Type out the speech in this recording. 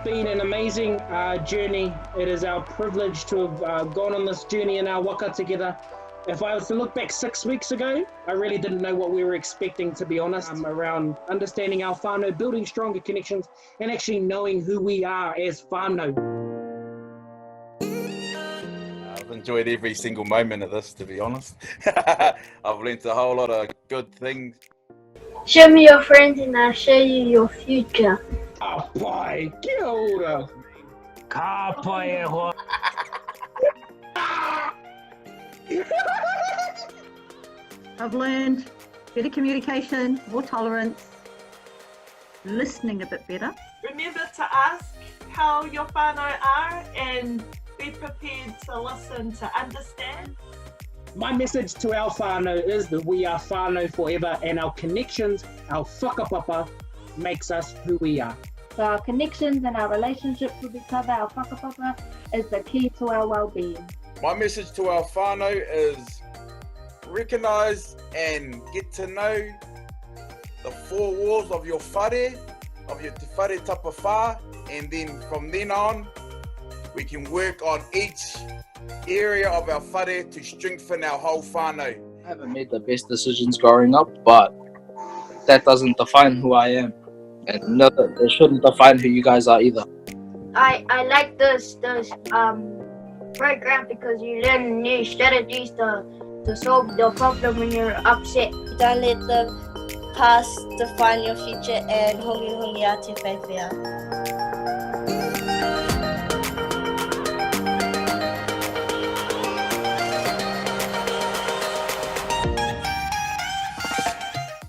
been an amazing journey. It is our privilege to have gone on this journey in our waka together. If I was to look back 6 weeks ago, I really didn't know what we were expecting, to be honest, around understanding our whānau, building stronger connections, and actually knowing who we are as whānau. I've enjoyed every single moment of this, to be honest. I've learnt a whole lot of good things. Show me your friends and I'll show you your future. Oh boy, kia ora. Ka pai e hoa. I've learned better communication, more tolerance, listening a bit better. Remember to ask how your whānau are and be prepared to listen to understand. My message to our whānau is that we are whānau forever, and our connections, our whakapapa, makes us who we are. So our connections and our relationships with each other, our whakapapa, is the key to our well-being. My message to our whānau is recognise and get to know the four walls of your whare, of your te whare tapawhā, and then from then on, we can work on each area of our whare to strengthen our whole whānau. I haven't made the best decisions growing up, but that doesn't define who I am. And no, it shouldn't define who you guys are either. I like this program because you learn new strategies to solve the problem when you're upset. Don't let the past define your future, and hongi hongi a te whaiwhia.